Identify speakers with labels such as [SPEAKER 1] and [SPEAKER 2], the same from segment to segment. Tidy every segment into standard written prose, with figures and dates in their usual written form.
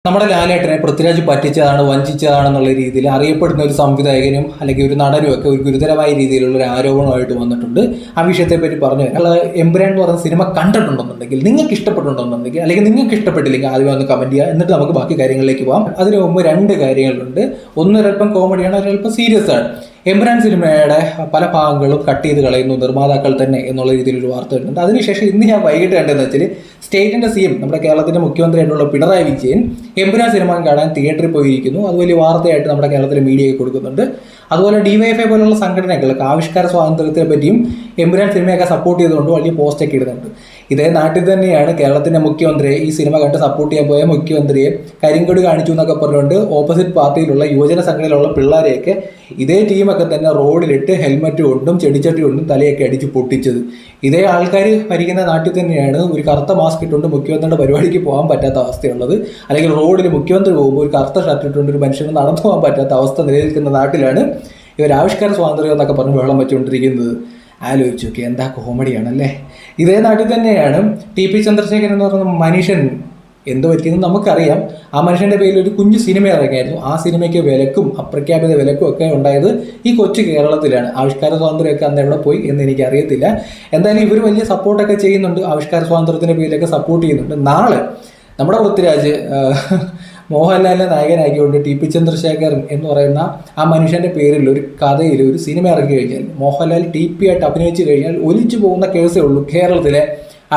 [SPEAKER 1] നമ്മുടെ ലാലേട്ടനെ പൃഥ്വിരാജ് പറ്റിച്ചതാണ്, വഞ്ചിച്ചതാണെന്നുള്ള രീതിയിൽ അറിയപ്പെടുന്ന ഒരു സംവിധായകനും അല്ലെങ്കിൽ ഒരു നടനും ഒക്കെ ഒരു ഗുരുതരമായ രീതിയിലുള്ള ഒരു ആരോപണമായിട്ട് വന്നിട്ടുണ്ട്. ആ വിഷയത്തെ പറ്റി പറഞ്ഞു തരാം. എമ്പുരാൻ എന്ന് പറയുന്ന സിനിമ കണ്ടിട്ടുണ്ടെന്നുണ്ടെങ്കിൽ, നിങ്ങൾക്ക് ഇഷ്ടപ്പെട്ടിട്ടുണ്ടെന്നുണ്ടെങ്കിൽ, അല്ലെങ്കിൽ നിങ്ങൾക്ക് ഇഷ്ടപ്പെട്ടില്ലെങ്കിൽ ആദ്യം ഒന്ന് കമന്റ് ചെയ്യുക. എന്നിട്ട് നമുക്ക് ബാക്കി കാര്യങ്ങളിലേക്ക് പോകാം. അതിനു മുമ്പ് രണ്ട് കാര്യങ്ങളുണ്ട്. ഒന്ന് ഒരല്പം കോമഡിയാണ്, ഒരല്പം സീരിയസ് ആണ്. എമ്പുരാൻ സിനിമയുടെ പല ഭാഗങ്ങളും കട്ട് ചെയ്ത് കളയുന്നു നിർമ്മാതാക്കൾ തന്നെ എന്നുള്ള രീതിയിലൊരു വാർത്ത വരുന്നുണ്ട്. അതിനുശേഷം ഇന്ന് ഞാൻ വൈകിട്ട് കണ്ടതെന്ന് വെച്ചാൽ സ്റ്റേറ്റിന്റെ CM നമ്മുടെ കേരളത്തിന്റെ മുഖ്യമന്ത്രിയായിട്ടുള്ള പിണറായി വിജയൻ എമ്പുരാൻ സിനിമ കാണാൻ തിയേറ്ററിൽ പോയിരിക്കുന്നു. അത് വലിയ വാർത്തയായിട്ട് നമ്മുടെ കേരളത്തിലെ മീഡിയയ്ക്ക് കൊടുക്കുന്നുണ്ട്. അതുപോലെ DYFI പോലുള്ള സംഘടനകൾക്ക് ആവിഷ്കാര സ്വാതന്ത്ര്യത്തെ പറ്റിയും എമ്പുരാൻ സിനിമയൊക്കെ സപ്പോർട്ട് ചെയ്തുകൊണ്ട് വലിയ പോസ്റ്റൊക്കെ ഇടുന്നുണ്ട്. ഇതേ നാട്ടിൽ തന്നെയാണ് കേരളത്തിന്റെ മുഖ്യമന്ത്രിയെ ഈ സിനിമ കണ്ട് സപ്പോർട്ട് ചെയ്യാൻ പോയ മുഖ്യമന്ത്രിയെ കരിങ്കൊടി കാണിച്ചു എന്നൊക്കെ പറഞ്ഞുകൊണ്ട് ഓപ്പോസിറ്റ് പാർട്ടിയിലുള്ള യുവജന സംഘടനയിലുള്ള പിള്ളേരെയൊക്കെ ഇതേ ടീമൊക്കെ തന്നെ റോഡിലിട്ട് ഹെൽമറ്റ് കൊണ്ടും ചെടിച്ചട്ടി കൊണ്ടും തലയൊക്കെ അടിച്ച് പൊട്ടിച്ചത്. ഇതേ ആൾക്കാർ ഭരിക്കുന്ന നാട്ടിൽ തന്നെയാണ് ഒരു കറുത്ത മാസ്ക് ഇട്ടുകൊണ്ട് മുഖ്യമന്ത്രിയുടെ പരിപാടിക്ക് പോകാൻ പറ്റാത്ത അവസ്ഥയുള്ളത്. അല്ലെങ്കിൽ റോഡിൽ മുഖ്യമന്ത്രി പോകുമ്പോൾ ഒരു കറുത്ത ഷർട്ട് ഇട്ടുകൊണ്ട് ഒരു മനുഷ്യന് നടന്നു പോകാൻ പറ്റാത്ത അവസ്ഥ നിലനിൽക്കുന്ന നാട്ടിലാണ് ഇവർ ആവിഷ്കാര സ്വാതന്ത്ര്യം എന്നൊക്കെ പറഞ്ഞ് വെള്ളം വെച്ചുകൊണ്ടിരിക്കുന്നത്. ആലോചിച്ചു നോക്കി, എന്താ കോമഡിയാണല്ലേ. ഇതേ നാട്ടിൽ തന്നെയാണ് TP ചന്ദ്രശേഖരൻ എന്ന് പറയുന്ന മനുഷ്യൻ എന്ത് പറ്റിയെന്ന് നമുക്കറിയാം. ആ മനുഷ്യൻ്റെ പേരിൽ ഒരു കുഞ്ഞു സിനിമ ഇറങ്ങിയായിരുന്നു. ആ സിനിമയ്ക്ക് വിലക്കും അപ്രഖ്യാപിത വിലക്കും ഒക്കെ ഉണ്ടായത് ഈ കൊച്ചു കേരളത്തിലാണ്. ആവിഷ്കാര സ്വാതന്ത്ര്യമൊക്കെ അന്ന് എവിടെ പോയി എന്ന് എനിക്കറിയത്തില്ല. എന്തായാലും ഇവർ വലിയ സപ്പോർട്ടൊക്കെ ചെയ്യുന്നുണ്ട്, ആവിഷ്കാര സ്വാതന്ത്ര്യത്തിൻ്റെ പേരിലൊക്കെ സപ്പോർട്ട് ചെയ്യുന്നുണ്ട്. നാളെ നമ്മുടെ പൃഥ്വിരാജ് മോഹൻലാലിനെ നായകനാക്കിക്കൊണ്ട് TP ചന്ദ്രശേഖരൻ എന്ന് പറയുന്ന ആ മനുഷ്യൻ്റെ പേരിൽ ഒരു കഥയിൽ ഒരു സിനിമ ഇറക്കി കഴിഞ്ഞാൽ മോഹൻലാൽ TP ആയിട്ട് അഭിനയിച്ചു കഴിഞ്ഞാൽ ഒലിച്ചു പോകുന്ന കേസേ ഉള്ളൂ കേരളത്തിലെ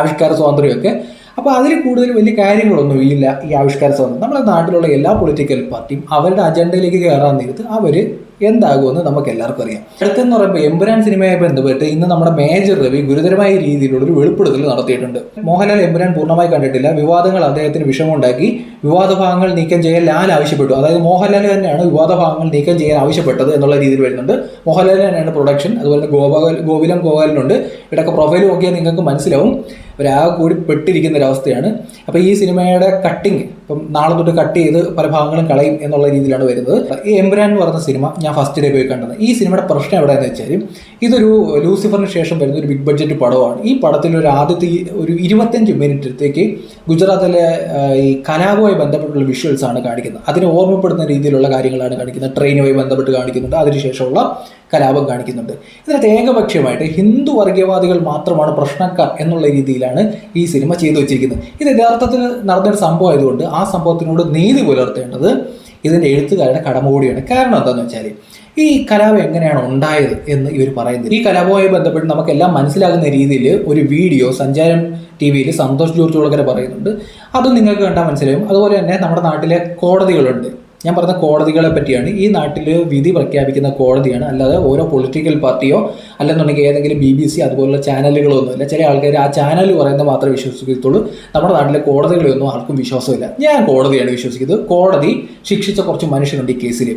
[SPEAKER 1] ആവിഷ്കാര സ്വാതന്ത്ര്യമൊക്കെ. അപ്പോൾ അതിൽ കൂടുതൽ വലിയ കാര്യങ്ങളൊന്നും ഇല്ല ഈ ആവിഷ്കാര സ്വാതന്ത്ര്യം. നമ്മുടെ നാട്ടിലുള്ള എല്ലാ പൊളിറ്റിക്കൽ പാർട്ടിയും അവരുടെ അജണ്ടയിലേക്ക് കയറാൻ നേരത്ത് അവർ എന്താകുമെന്ന് നമുക്ക് എല്ലാവർക്കും അറിയാം. അടുത്തെന്ന് പറയുമ്പോൾ എമ്പുരാൻ സിനിമയുമായി ബന്ധപ്പെട്ട് ഇന്ന് നമ്മുടെ മേജർ രവി ഗുരുതരമായ രീതിയിലുള്ള ഒരു വെളിപ്പെടുത്തൽ നടത്തിയിട്ടുണ്ട്. മോഹൻലാൽ എമ്പുരാൻ പൂർണ്ണമായി കണ്ടിട്ടില്ല, വിവാദങ്ങൾ അദ്ദേഹത്തിന് വിഷമമുണ്ടാക്കി, വിവാദ ഭാഗങ്ങൾ നീക്കം ചെയ്യാൻ ലാൽ ആവശ്യപ്പെട്ടു. അതായത് മോഹൻലാൽ തന്നെയാണ് വിവാദ ഭാഗങ്ങൾ നീക്കം ചെയ്യാൻ ആവശ്യപ്പെട്ടത് എന്നുള്ള രീതിയിൽ വരുന്നുണ്ട്. മോഹൻലാൽ തന്നെയാണ് പ്രൊഡക്ഷൻ. അതുപോലെ ഗോകുലം ഗോപാലനുണ്ട്. ഇവിടെയൊക്കെ പ്രൊഫൈൽ നോക്കിയാൽ നിങ്ങൾക്ക് മനസ്സിലാവും ഒരാകെ കൂടി പെട്ടിരിക്കുന്ന ഒരവസ്ഥയാണ്. അപ്പോൾ ഈ സിനിമയുടെ കട്ടിങ് ഇപ്പം നാളെ തൊട്ട് കട്ട് ചെയ്ത് പല ഭാഗങ്ങളും കളയും എന്നുള്ള രീതിയിലാണ് വരുന്നത്. ഈ എമ്പുരാൻ എന്ന് പറയുന്ന സിനിമ ഞാൻ ഫസ്റ്റ് ഡേ പോയി കണ്ടത്. ഈ സിനിമയുടെ പ്രശ്നം എവിടെയെന്ന് വെച്ചാൽ ഇതൊരു ലൂസിഫറിന് ശേഷം വരുന്ന ഒരു ബിഗ് ബഡ്ജറ്റ് പടമാണ്. ഈ പടത്തിൽ ഒരു ആദ്യത്തെ ഒരു 25 മിനിറ്റത്തേക്ക് ഗുജറാത്തിലെ ഈ കലാപവുമായി ബന്ധപ്പെട്ടുള്ള വിഷ്വൽസ് ആണ് കാണിക്കുന്നത്. അതിനെ ഓർമ്മപ്പെടുന്ന രീതിയിലുള്ള കാര്യങ്ങളാണ് കാണിക്കുന്നത്. ട്രെയിനുമായി ബന്ധപ്പെട്ട് കാണിക്കുന്നുണ്ട്, അതിനുശേഷമുള്ള കലാപം കാണിക്കുന്നുണ്ട്. ഇതിനകത്ത് ഏകപക്ഷീയമായിട്ട് ഹിന്ദു വർഗീയവാദികൾ മാത്രമാണ് പ്രശ്നക്കാർ എന്നുള്ള രീതിയിലാണ് ഈ സിനിമ ചെയ്തു വെച്ചിരിക്കുന്നത്. ഇത് യഥാർത്ഥത്തിൽ നടന്നൊരു സംഭവം ആയതുകൊണ്ട് ആ സംഭവത്തിനോട് നീതി പുലർത്തേണ്ടത് ഇതിൻ്റെ എഴുത്തുകാരുടെ കടമ കൂടിയാണ്. കാരണം എന്താണെന്ന് വെച്ചാൽ ഈ കലാപം എങ്ങനെയാണ് ഉണ്ടായത് എന്ന് ഇവർ പറയുന്നത്. ഈ കലാപവുമായി ബന്ധപ്പെട്ട് നമുക്കെല്ലാം മനസ്സിലാകുന്ന രീതിയിൽ ഒരു വീഡിയോ സഞ്ചാരം TV സന്തോഷ് ജോർജ് ഉളകര പറയുന്നുണ്ട്. അതും നിങ്ങൾക്ക് കണ്ടാൽ മനസ്സിലാവും. അതുപോലെ തന്നെ നമ്മുടെ നാട്ടിലെ കോടതികളുണ്ട്. ഞാൻ പറഞ്ഞ കോടതികളെ പറ്റിയാണ്. ഈ നാട്ടിൽ വിധി പ്രഖ്യാപിക്കുന്ന കോടതിയാണ്, അല്ലാതെ ഓരോ പൊളിറ്റിക്കൽ പാർട്ടിയോ അല്ലെന്നുണ്ടെങ്കിൽ ഏതെങ്കിലും BBC അതുപോലുള്ള ചാനലുകളോ ഒന്നുമില്ല. ചില ആൾക്കാർ ആ ചാനൽ പറയുന്നത് മാത്രമേ വിശ്വസിക്കത്തുള്ളൂ. നമ്മുടെ നാട്ടിലെ കോടതികളൊന്നും ആർക്കും വിശ്വാസമില്ല. ഞാൻ കോടതിയാണ് വിശ്വസിക്കുന്നത്. കോടതി ശിക്ഷിച്ച കുറച്ച് മനുഷ്യരുണ്ട് ഈ കേസിൽ.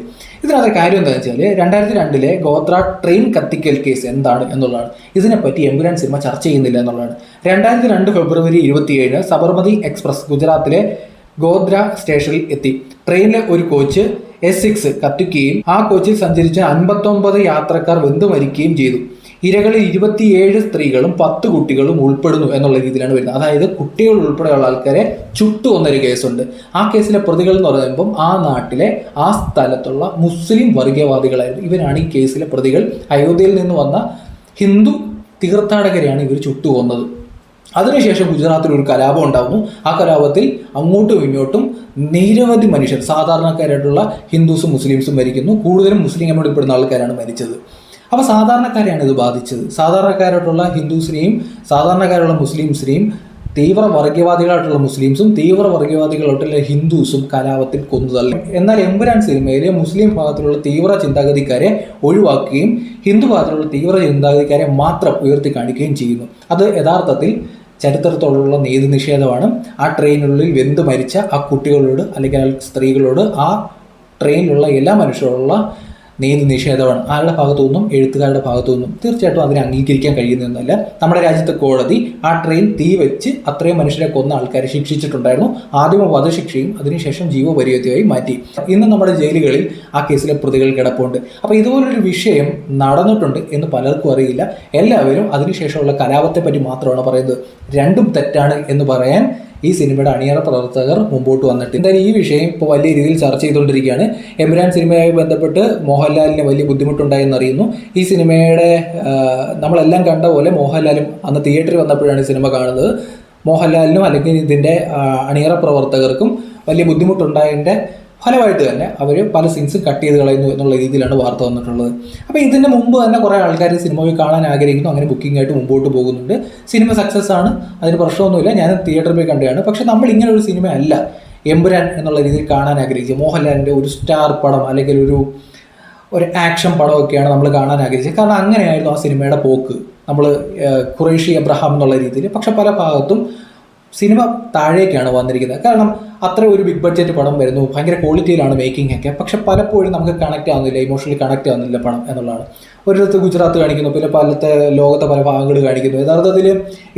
[SPEAKER 1] ഇതിനകത്തെ കാര്യം എന്താണെന്ന് വെച്ചാൽ 2002 ഗോത്ര ട്രെയിൻ കത്തിക്കൽ കേസ് എന്താണ് എന്നുള്ളതാണ്. ഇതിനെപ്പറ്റി എമ്പുരാൻ സിനിമ ചർച്ച ചെയ്യുന്നില്ല എന്നുള്ളതാണ്. 2002 ഫെബ്രുവരി 27 സബർമതി എക്സ്പ്രസ് ഗുജറാത്തിലെ ഗോദ്ര സ്റ്റേഷനിൽ എത്തി. ട്രെയിനിലെ ഒരു കോച്ച് S6 കത്തിക്കുകയും ആ കോച്ചിൽ സഞ്ചരിച്ച 59 യാത്രക്കാർ വെന്തു മരിക്കുകയും ചെയ്തു. ഇരകളിൽ 27 സ്ത്രീകളും 10 കുട്ടികളും ഉൾപ്പെടുന്നു എന്നുള്ള രീതിയിലാണ് വരുന്നത്. അതായത് കുട്ടികൾ ഉൾപ്പെടെയുള്ള ആൾക്കാരെ ചുട്ടുകൊന്നൊരു കേസുണ്ട്. ആ കേസിലെ പ്രതികൾ എന്ന് പറയുമ്പം ആ നാട്ടിലെ ആ സ്ഥലത്തുള്ള മുസ്ലിം വർഗീയവാദികളായിരുന്നു. ഇവരാണ് ഈ കേസിലെ പ്രതികൾ. അയോധ്യയിൽ നിന്ന് വന്ന ഹിന്ദു തീർത്ഥാടകരെയാണ് ഇവർ ചുട്ടുകൊന്നത്. അതിനുശേഷം ഗുജറാത്തിൽ ഒരു കലാപം ഉണ്ടാകുന്നു. ആ കലാപത്തിൽ അങ്ങോട്ടും ഇങ്ങോട്ടും നിരവധി മനുഷ്യർ, സാധാരണക്കാരായിട്ടുള്ള ഹിന്ദുസും മുസ്ലിംസും മരിക്കുന്നു. കൂടുതലും മുസ്ലിം കമ്മ്യൂണിറ്റിപ്പെടുന്ന ആൾക്കാരാണ് മരിച്ചത്. അപ്പോൾ സാധാരണക്കാരെയാണ് ഇത് ബാധിച്ചത്. സാധാരണക്കാരായിട്ടുള്ള ഹിന്ദുസിനെയും സാധാരണക്കാരുള്ള മുസ്ലിംസിനെയും തീവ്ര വർഗീയവാദികളായിട്ടുള്ള മുസ്ലിംസും തീവ്ര വർഗീയവാദികളായിട്ടുള്ള ഹിന്ദുസും കലാപത്തിൽ കൊന്നുതള്ളി. എന്നാൽ എമ്പുരാൻ സിനിമയിലെ മുസ്ലിം ഭാഗത്തിലുള്ള തീവ്ര ചിന്താഗതിക്കാരെ ഒഴിവാക്കുകയും ഹിന്ദു ഭാഗത്തിലുള്ള തീവ്ര ചിന്താഗതിക്കാരെ മാത്രം ഉയർത്തി കാണിക്കുകയും ചെയ്യുന്നു. അത് യഥാർത്ഥത്തിൽ ചരിത്രത്തോടുള്ള നീതി നിഷേധമാണ്. ആ ട്രെയിനുള്ളിൽ വെന്ത് മരിച്ച ആ കുട്ടികളോട് അല്ലെങ്കിൽ സ്ത്രീകളോട് ആ ട്രെയിനിലുള്ള എല്ലാ മനുഷ്യരോടുള്ള നീതി നിഷേധമാണ്. ആരുടെ ഭാഗത്തു നിന്നും എഴുത്തുകാരുടെ ഭാഗത്തു നിന്നും തീർച്ചയായിട്ടും അതിനെ അംഗീകരിക്കാൻ കഴിയുന്നതല്ല. നമ്മുടെ രാജ്യത്തെ കോടതി ആ ട്രെയിൻ തീ വെച്ച് അത്രയും മനുഷ്യരെ കൊന്ന ആൾക്കാരെ ശിക്ഷിച്ചിട്ടുണ്ടായിരുന്നു. ആദ്യം വധശിക്ഷയും അതിനുശേഷം ജീവപര്യന്തമായി മാറ്റി. ഇന്ന് നമ്മുടെ ജയിലുകളിൽ ആ കേസിലെ പ്രതികൾ കിടപ്പുണ്ട്. അപ്പോൾ ഇതുപോലൊരു വിഷയം നടന്നിട്ടുണ്ട് എന്ന് പലർക്കും അറിയില്ല. എല്ലാവരും അതിനുശേഷമുള്ള കലാപത്തെ പറ്റി മാത്രമാണ് പറയുന്നത്. രണ്ടും തെറ്റാണ് എന്ന് പറയാൻ ഈ സിനിമയുടെ അണിയറ പ്രവർത്തകർ മുമ്പോട്ട് വന്നിട്ട്. എന്തായാലും ഈ വിഷയം ഇപ്പോൾ വലിയ രീതിയിൽ ചർച്ച ചെയ്തുകൊണ്ടിരിക്കുകയാണ്. എമ്പുരാൻ സിനിമയുമായി ബന്ധപ്പെട്ട് മോഹൻലാലിന് വലിയ ബുദ്ധിമുട്ടുണ്ടായെന്ന് അറിയുന്നു. ഈ സിനിമയുടെ നമ്മളെല്ലാം കണ്ട പോലെ മോഹൻലാലും അന്ന് തിയേറ്ററിൽ വന്നപ്പോഴാണ് ഈ സിനിമ കാണുന്നത്. മോഹൻലാലിനും അല്ലെങ്കിൽ ഇതിൻ്റെ അണിയറ പ്രവർത്തകർക്കും വലിയ ബുദ്ധിമുട്ടുണ്ടായതിൻ്റെ ഫലമായിട്ട് തന്നെ അവർ പല സീൻസും കട്ട് ചെയ്ത് കളയുന്നു എന്നുള്ള രീതിയിലാണ് വാർത്ത വന്നിട്ടുള്ളത്. അപ്പോൾ ഇതിന് മുമ്പ് തന്നെ കുറേ ആൾക്കാർ സിനിമ പോയി കാണാൻ ആഗ്രഹിക്കുന്നു. അങ്ങനെ ബുക്കിംഗ് ആയിട്ട് മുമ്പോട്ട് പോകുന്നുണ്ട്. സിനിമ സക്സസ് ആണ്, അതിന് പ്രശ്നമൊന്നുമില്ല. ഞാൻ തിയേറ്ററിൽ പോയി കണ്ടതാണ്. പക്ഷേ നമ്മൾ ഇങ്ങനെ ഒരു സിനിമ അല്ല എമ്പുരാൻ എന്നുള്ള രീതിയിൽ കാണാൻ ആഗ്രഹിച്ചു. മോഹൻലാലിൻ്റെ ഒരു സ്റ്റാർ പടം അല്ലെങ്കിൽ ഒരു ആക്ഷൻ പടമൊക്കെയാണ് നമ്മൾ കാണാൻ ആഗ്രഹിച്ചത്. കാരണം അങ്ങനെയായിരുന്നു ആ സിനിമയുടെ പോക്ക്. നമ്മൾ ഖുറൈഷി എബ്രഹാം എന്നുള്ള രീതിയിൽ. പക്ഷെ പല ഭാഗത്തും സിനിമ താഴേക്കാണ് വന്നിരിക്കുന്നത്. കാരണം അത്ര ഒരു ബിഗ് ബഡ്ജറ്റ് പടം വരുന്നു, ഭയങ്കര ക്വാളിറ്റിയിലാണ് മേക്കിംഗ് ഒക്കെ. പക്ഷെ പലപ്പോഴും നമുക്ക് കണക്റ്റ് ആവുന്നില്ല, ഇമോഷണലി കണക്റ്റ് ആവുന്നില്ല പടം എന്നുള്ളതാണ്. ഒരിടത്ത് ഗുജറാത്ത് കാണിക്കുന്നു, പിന്നെ പലത്തെ ലോകത്തെ പല ഭാഗങ്ങൾ കാണിക്കുന്നു. യഥാർത്ഥത്തിൽ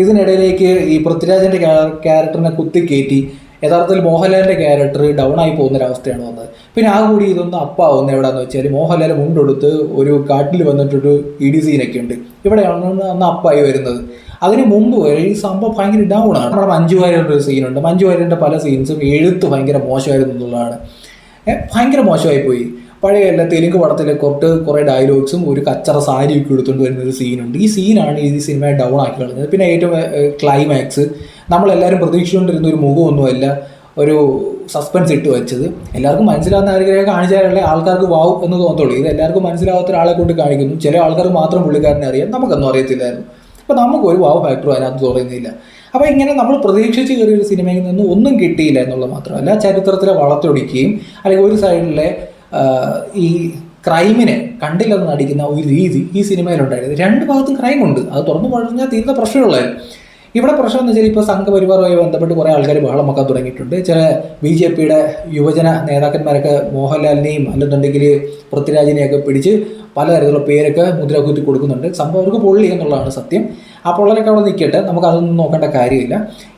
[SPEAKER 1] ഇതിനിടയിലേക്ക് ഈ പൃഥ്വിരാജിൻ്റെ ക്യാരക്ടറിനെ കുത്തിക്കയറ്റി യഥാർത്ഥത്തിൽ മോഹൻലാലിൻ്റെ ക്യാരക്ടർ ഡൗൺ ആയി പോകുന്നൊരവസ്ഥയാണ് വന്നത്. പിന്നെ ആ കൂടി ഇതൊന്നും അപ്പാവുന്ന എവിടെയാണെന്ന് വെച്ചാൽ മോഹൻലാൽ മുണ്ടെടുത്ത് ഒരു കാട്ടിൽ വന്നിട്ടൊരു ഇടി സീനൊക്കെ ഉണ്ട്. ഇവിടെയാണ് അന്ന് അപ്പായി വരുന്നത്. അതിന് മുമ്പ് വരെ ഈ സംഭവം ഭയങ്കര ഡൗൺ ആണ്. നമ്മുടെ മഞ്ജു വാര്യരുടെ ഒരു സീനുണ്ട്. മഞ്ജു വാര്യരുടെ പല സീൻസും എഴുത്ത് ഭയങ്കര മോശമായിരുന്നു എന്നുള്ളതാണ്. ഭയങ്കര മോശമായിപ്പോയി. പഴയ എല്ലാ തെലുങ്ക് പടത്തിലെ കുറേ ഡയലോഗ്സും ഒരു കച്ചറ സാരിയൊക്കെ എടുത്തുകൊണ്ട് വരുന്നൊരു സീനുണ്ട്. ഈ സീനാണ് ഈ സിനിമയെ ഡൗൺ ആക്കി കളഞ്ഞത്. പിന്നെ ഏറ്റവും ക്ലൈമാക്സ് നമ്മളെല്ലാവരും പ്രതീക്ഷിച്ചുകൊണ്ടിരുന്ന ഒരു മുഖമൊന്നുമല്ല, ഒരു സസ്പെൻസ് ഇട്ട് വെച്ചത്. എല്ലാവർക്കും മനസ്സിലാവുന്ന ആരെങ്കിലും കാണിച്ചാലല്ലേ ആൾക്കാർക്ക് വാവ് എന്ന് തോന്നത്തുള്ളൂ. ഇത് എല്ലാവർക്കും മനസ്സിലാവാത്ത ഒരാളെ കൊണ്ട് കാണിക്കുന്നു. ചില ആൾക്കാർക്ക് മാത്രം പുള്ളിക്കാരനെ അറിയാം, നമുക്കൊന്നും അറിയത്തില്ലായിരുന്നു. അപ്പോൾ നമുക്കൊരു വാവ് ഫാക്ടറും അതിനകത്ത് തോന്നുന്നില്ല. അപ്പോൾ ഇങ്ങനെ നമ്മൾ പ്രതീക്ഷിച്ച് കയറിയൊരു സിനിമയിൽ നിന്ന് ഒന്നും കിട്ടിയില്ല എന്നുള്ളത് മാത്രമല്ല, ചരിത്രത്തിലെ വളച്ചൊടിക്കുകയും അല്ലെങ്കിൽ ഒരു സൈഡിലെ ഈ ക്രൈമിനെ കണ്ടില്ലെന്ന് നടിക്കുന്ന ഒരു രീതി ഈ സിനിമയിലുണ്ടായിരുന്നു. രണ്ട് ഭാഗത്തും ക്രൈമുണ്ട്, അത് തുറന്നു പറഞ്ഞാൽ തീർന്ന പ്രശ്നമുള്ളായിരുന്നു. ഇവിടെ പ്രശ്നം എന്ന് വെച്ചാൽ ഇപ്പോൾ സംഘപരിവാറുമായി ബന്ധപ്പെട്ട് കുറേ ആൾക്കാർ ബഹളം വെക്കാൻ തുടങ്ങിയിട്ടുണ്ട്. ചില BJPയുടെ യുവജന നേതാക്കന്മാരൊക്കെ മോഹൻലാലിനെയും അല്ലെന്നുണ്ടെങ്കിൽ പൃഥ്വിരാജിനെയൊക്കെ പിടിച്ച് പലതരത്തിലുള്ള പേരൊക്കെ മുദ്ര കുത്തി കൊടുക്കുന്നുണ്ട്. സംഭവം അവർക്ക് പൊള്ളി എന്നുള്ളതാണ് സത്യം. ആ പൊള്ളലൊക്കെ അവിടെ നിൽക്കട്ടെ, നമുക്കതൊന്നും നോക്കേണ്ട കാര്യമില്ല.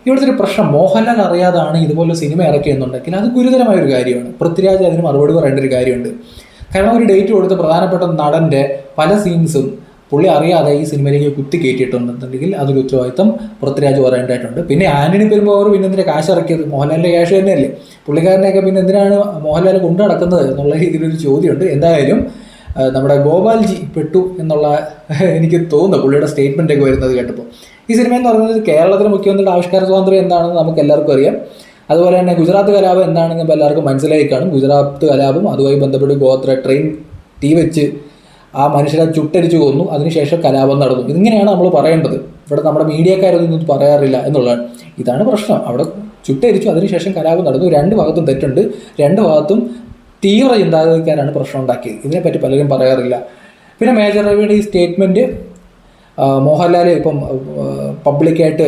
[SPEAKER 1] ഇവിടുത്തെ ഒരു പ്രശ്നം, മോഹൻലാൽ അറിയാതാണ് ഇതുപോലെ സിനിമ ഇറക്കിയെന്നുണ്ടെങ്കിൽ അത് ഗുരുതരമായൊരു കാര്യമാണ്. പൃഥ്വിരാജ് അതിന് മറുപടി പറയേണ്ട ഒരു കാര്യമുണ്ട്. കാരണം ഒരു ഡേറ്റ് കൊടുത്ത് പ്രധാനപ്പെട്ട നടൻ്റെ പല സീൻസും പുള്ളി അറിയാതെ ഈ സിനിമയിലേക്ക് കുത്തി കയറ്റിയിട്ടുണ്ടെന്നുണ്ടെങ്കിൽ അതൊരു ഉത്തരവാദിത്തം പൃഥ്വിരാജ് പറയേണ്ടതായിട്ടുണ്ട്. പിന്നെ ആന്റണി പെരുമ്പാവൂർ പിന്നെ എന്തിനാണ് കാശ് ഇറക്കിയത്? മോഹൻലാലിൻ്റെ ക്യാഷ് തന്നെയല്ലേ. പുള്ളിക്കാരനെയൊക്കെ പിന്നെ എന്തിനാണ് മോഹൻലാൽ കൊണ്ടു നടക്കുന്നത് എന്നുള്ള രീതിയിലൊരു ചോദ്യമുണ്ട്. എന്തായാലും നമ്മുടെ ഗോപാൽജി പെട്ടു എന്നുള്ള എനിക്ക് തോന്നുന്നു പുള്ളിയുടെ സ്റ്റേറ്റ്മെൻറ്റൊക്കെ വരുന്നത് കേട്ടപ്പോൾ. ഈ സിനിമ എന്ന് പറയുന്നത് കേരളത്തിലെ മുഖ്യമന്ത്രിയുടെ ആവിഷ്കാര സ്വാതന്ത്ര്യം എന്താണെന്ന് നമുക്ക് എല്ലാവർക്കും അറിയാം. അതുപോലെ തന്നെ ഗുജറാത്ത് കലാപം എന്താണെന്ന് ഇപ്പോൾ എല്ലാവർക്കും മനസ്സിലായി കാണും. ഗുജറാത്ത് കലാപം, അതുമായി ബന്ധപ്പെട്ട് ഗോത്ര ട്രെയിൻ തീ വെച്ച് ആ മനുഷ്യരെ ചുട്ടരിച്ചു കൊന്നു, അതിനുശേഷം കലാപം നടന്നു. ഇതിങ്ങനെയാണ് നമ്മൾ പറയേണ്ടത്. ഇവിടെ നമ്മുടെ മീഡിയക്കാരൊന്നും പറയാറില്ല എന്നുള്ളതാണ്. ഇതാണ് പ്രശ്നം. അവിടെ ചുട്ടരിച്ചു, അതിനുശേഷം കലാപം നടന്നു. രണ്ട് ഭാഗത്തും തെറ്റുണ്ട്. രണ്ട് ഭാഗത്തും തീവ്ര ചിന്താഗതിക്കാരാണ് പ്രശ്നം ഉണ്ടാക്കിയത്. ഇതിനെപ്പറ്റി പലരും പറയാറില്ല. പിന്നെ മേജർ രവിയുടെ ഈ സ്റ്റേറ്റ്മെൻറ്റ് മോഹൻലാൽ ഇപ്പം പബ്ലിക്കായിട്ട്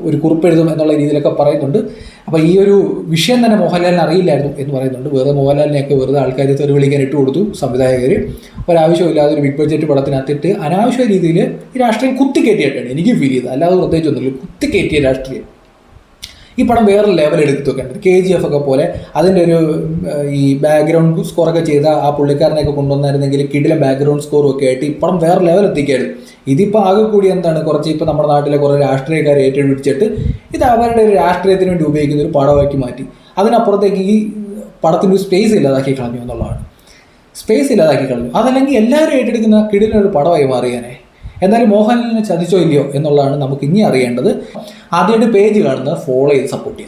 [SPEAKER 1] ഒരു കുറിപ്പെഴുതും എന്നുള്ള രീതിയിലൊക്കെ പറയുന്നുണ്ട്. അപ്പോൾ ഈ ഒരു വിഷയം തന്നെ മോഹൻലാലിന് അറിയില്ലായിരുന്നു എന്ന് പറയുന്നുണ്ട്. മോഹൻലാലിനെയൊക്കെ വെറുതെ ആൾക്കാർ തെറി വിളിക്കാൻ ഇട്ട് കൊടുത്തു സംവിധായകർ. ഒരാവശ്യമില്ലാതെ ഒരു ബിഗ് ബഡ്ജറ്റ് പടത്തിനകത്തിട്ട് അനാവശ്യ രീതിയിൽ ഈ രാഷ്ട്രീയം കുത്തിക്കയറ്റിയിട്ടാണ് എനിക്ക് ഫീൽ ചെയ്തത്. അല്ലാതെ പ്രത്യേകിച്ചൊന്നുമില്ല, കുത്തിക്കയറ്റിയ രാഷ്ട്രീയം. ഈ പടം വേറെ ലെവൽ എടുത്തൊക്കെ ഉണ്ട്. KGF ഒക്കെ പോലെ അതിൻ്റെ ഒരു ഈ ബാക്ക്ഗ്രൗണ്ട് സ്കോറൊക്കെ ചെയ്ത ആ പുള്ളിക്കാരനെയൊക്കെ കൊണ്ടുവന്നായിരുന്നെങ്കിൽ കിടിലം ബാക്ക്ഗ്രൗണ്ട് സ്കോറും ഒക്കെ ആയിട്ട് ഈ പടം വേറെ ലെവൽ എത്തിക്കായിരുന്നു. ഇതിപ്പോൾ ആകെ കൂടി എന്താണ്, കുറച്ച് ഇപ്പോൾ നമ്മുടെ നാട്ടിലെ കുറേ രാഷ്ട്രീയക്കാരെ ഏറ്റെടുപ്പിച്ചിട്ട് ഇത് അവരുടെ ഒരു രാഷ്ട്രീയത്തിന് വേണ്ടി ഉപയോഗിക്കുന്ന ഒരു പടമാക്കി മാറ്റി. അതിനപ്പുറത്തേക്ക് ഈ പടത്തിൻ്റെ ഒരു സ്പേസ് ഇല്ലാതാക്കി കളഞ്ഞു എന്നുള്ളതാണ്. സ്പേസ് ഇല്ലാതാക്കി കളഞ്ഞു. അതല്ലെങ്കിൽ എല്ലാവരും ഏറ്റെടുക്കുന്ന കിടിലൊരു പടമായി മാറിയാനേ. എന്തായാലും മോഹൻലാലിനെ ചതിച്ചോ ഇല്ലയോ എന്നുള്ളതാണ് നമുക്ക് ഇനി അറിയേണ്ടത്. ആദ്യമായിട്ട് പേജ് കാണുന്നത് ഫോളോ ചെയ്ത് സപ്പോർട്ട് ചെയ്യും.